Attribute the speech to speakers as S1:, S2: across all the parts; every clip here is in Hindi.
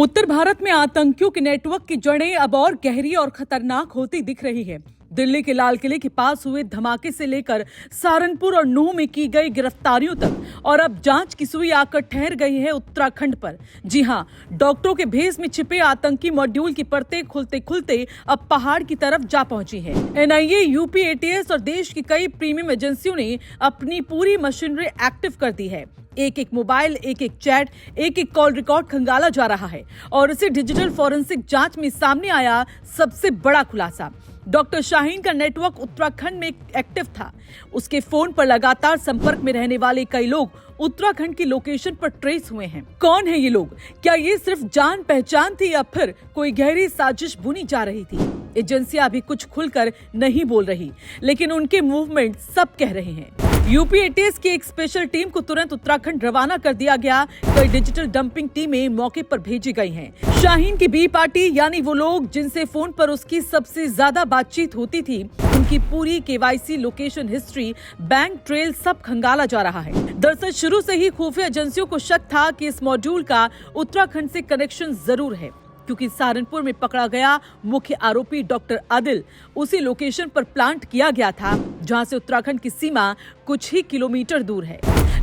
S1: उत्तर भारत में आतंकियों के नेटवर्क की जड़ें अब और गहरी और खतरनाक होती दिख रही है। दिल्ली के लाल किले के पास हुए धमाके से लेकर सहारनपुर और नूह में की गई गिरफ्तारियों तक और अब जांच की सुई आकर ठहर गई है उत्तराखंड पर। जी हां, डॉक्टरों के भेष में छिपे आतंकी मॉड्यूल की परतें खुलते खुलते अब पहाड़ की तरफ जा पहुंची है। एनआईए, यूपी, एटीएस और देश की कई प्रीमियम एजेंसियों ने अपनी पूरी मशीनरी एक्टिव कर दी है। एक एक मोबाइल, एक एक चैट, एक एक कॉल रिकॉर्ड खंगाला जा रहा है और इसी डिजिटल फॉरेंसिक जांच में सामने आया सबसे बड़ा खुलासा। डॉक्टर शाहीन का नेटवर्क उत्तराखंड में एक्टिव था। उसके फोन पर लगातार संपर्क में रहने वाले कई लोग उत्तराखंड की लोकेशन पर ट्रेस हुए हैं। कौन है ये लोग? क्या ये सिर्फ जान पहचान थी या फिर कोई गहरी साजिश बुनी जा रही थी? एजेंसियां अभी कुछ खुलकर नहीं बोल रही, लेकिन उनके मूवमेंट सब कह रहे हैं। यूपी एटीएस की एक स्पेशल टीम को तुरंत उत्तराखंड रवाना कर दिया गया। कई डिजिटल डंपिंग टीमें मौके पर भेजी गई हैं। शाहीन की बी पार्टी, यानी वो लोग जिनसे फोन पर उसकी सबसे ज्यादा बातचीत होती थी, उनकी पूरी KYC, location history, bank trail सब खंगाला जा रहा है। दरअसल शुरू से ही खुफिया एजेंसियों को शक था कि इस मॉड्यूल का उत्तराखंड से कनेक्शन जरूर है, क्योंकि सहारनपुर में पकड़ा गया मुख्य आरोपी डॉक्टर आदिल उसी लोकेशन पर प्लांट किया गया था जहां से उत्तराखंड की सीमा कुछ ही किलोमीटर दूर है।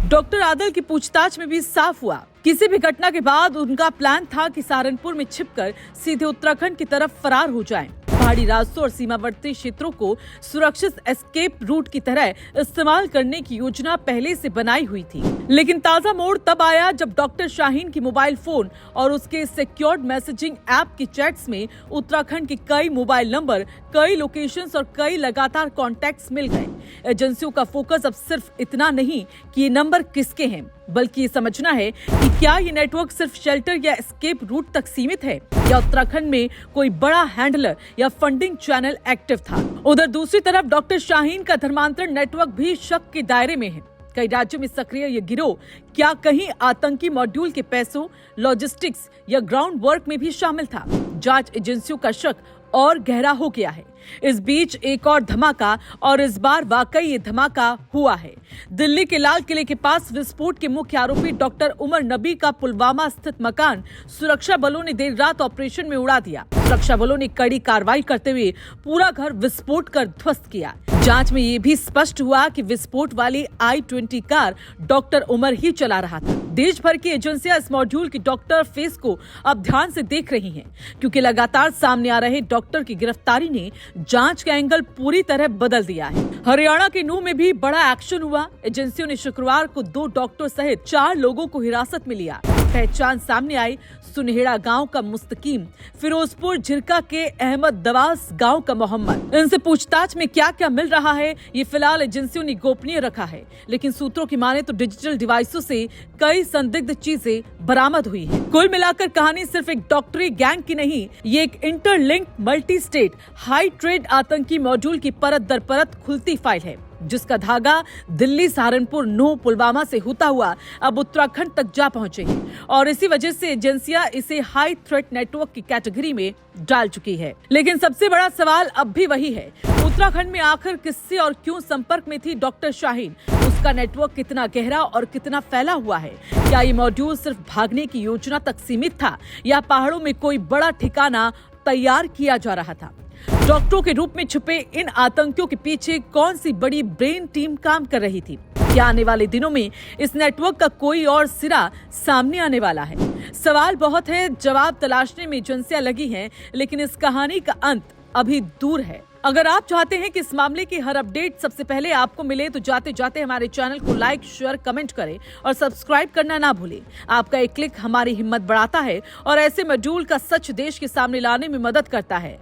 S1: डॉक्टर आदिल की पूछताछ में भी साफ हुआ, किसी भी घटना के बाद उनका प्लान था कि सहारनपुर में छिपकर सीधे उत्तराखंड की तरफ फरार हो जाएं। पहाड़ी रास्तों और सीमावर्ती क्षेत्रों को सुरक्षित एस्केप रूट की तरह इस्तेमाल करने की योजना पहले से बनाई हुई थी। लेकिन ताजा मोड़ तब आया जब डॉक्टर शाहीन की मोबाइल फोन और उसके सिक्योर्ड मैसेजिंग ऐप की चैट्स में उत्तराखंड के कई मोबाइल नंबर, कई लोकेशंस और कई लगातार कॉन्टैक्ट्स मिल गए। एजेंसियों का फोकस अब सिर्फ इतना नहीं कि ये नंबर किसके हैं, बल्कि ये समझना है कि क्या ये नेटवर्क सिर्फ शेल्टर या एस्केप रूट तक सीमित है या उत्तराखंड में कोई बड़ा हैंडलर या फंडिंग चैनल एक्टिव था। उधर दूसरी तरफ डॉक्टर शाहीन का धर्मांतरण नेटवर्क भी शक के दायरे में है। कई राज्यों में सक्रिय ये गिरोह क्या कहीं आतंकी मॉड्यूल के पैसों, लॉजिस्टिक्स या ग्राउंड वर्क में भी शामिल था? जांच एजेंसियों का शक और गहरा हो गया है। इस बीच एक और धमाका, और इस बार वाकई ये धमाका हुआ है। दिल्ली के लाल किले के पास विस्फोट के मुख्य आरोपी डॉक्टर उमर नबी का पुलवामा स्थित मकान सुरक्षा बलों ने देर रात ऑपरेशन में उड़ा दिया। सुरक्षा बलों ने कड़ी कार्रवाई करते हुए पूरा घर विस्फोट कर ध्वस्त किया। जांच में ये भी स्पष्ट हुआ कि विस्फोट वाली i20 कार डॉक्टर उमर ही चला रहा था। देश भर की एजेंसियां इस मॉड्यूल की डॉक्टर फेस को अब ध्यान से देख रही हैं, क्योंकि लगातार सामने आ रहे डॉक्टर की गिरफ्तारी ने जांच का एंगल पूरी तरह बदल दिया है। हरियाणा के नूह में भी बड़ा एक्शन हुआ। एजेंसियों ने शुक्रवार को 2 डॉक्टर सहित 4 लोगों को हिरासत में लिया। पहचान सामने आई सुनहेड़ा गांव का मुस्तकीम, फिरोजपुर झिरका के अहमद दवास गांव का मोहम्मद। इनसे पूछताछ में क्या क्या मिल रहा है ये फिलहाल एजेंसियों ने गोपनीय रखा है, लेकिन सूत्रों की माने तो डिजिटल डिवाइसों से कई संदिग्ध चीजें बरामद हुई है। कुल मिलाकर कहानी सिर्फ एक डॉक्टरी गैंग की नहीं, ये एक interlinked multi state high trade आतंकी मॉड्यूल की परत दर परत खुलती फाइल है, जिसका धागा दिल्ली, सहारनपुर, नूह, पुलवामा से होता हुआ अब उत्तराखंड तक जा पहुंचे हैं। और इसी वजह से एजेंसियां इसे हाई थ्रेट नेटवर्क की कैटेगरी में डाल चुकी है। लेकिन सबसे बड़ा सवाल अब भी वही है, उत्तराखंड में आखिर किससे और क्यों संपर्क में थी डॉक्टर शाहीन? उसका नेटवर्क कितना गहरा और कितना फैला हुआ है? क्या ये मॉड्यूल सिर्फ भागने की योजना तक सीमित था या पहाड़ों में कोई बड़ा ठिकाना तैयार किया जा रहा था? डॉक्टरों के रूप में छुपे इन आतंकियों के पीछे कौन सी बड़ी ब्रेन टीम काम कर रही थी? क्या आने वाले दिनों में इस नेटवर्क का कोई और सिरा सामने आने वाला है? सवाल बहुत है, जवाब तलाशने में एजेंसियां लगी हैं, लेकिन इस कहानी का अंत अभी दूर है। अगर आप चाहते हैं कि इस मामले की हर अपडेट सबसे पहले आपको मिले, तो जाते जाते हमारे चैनल को लाइक, शेयर, कमेंट करें और सब्सक्राइब करना ना भूलें। आपका एक क्लिक हमारी हिम्मत बढ़ाता है और ऐसे मॉड्यूल का सच देश के सामने लाने में मदद करता है।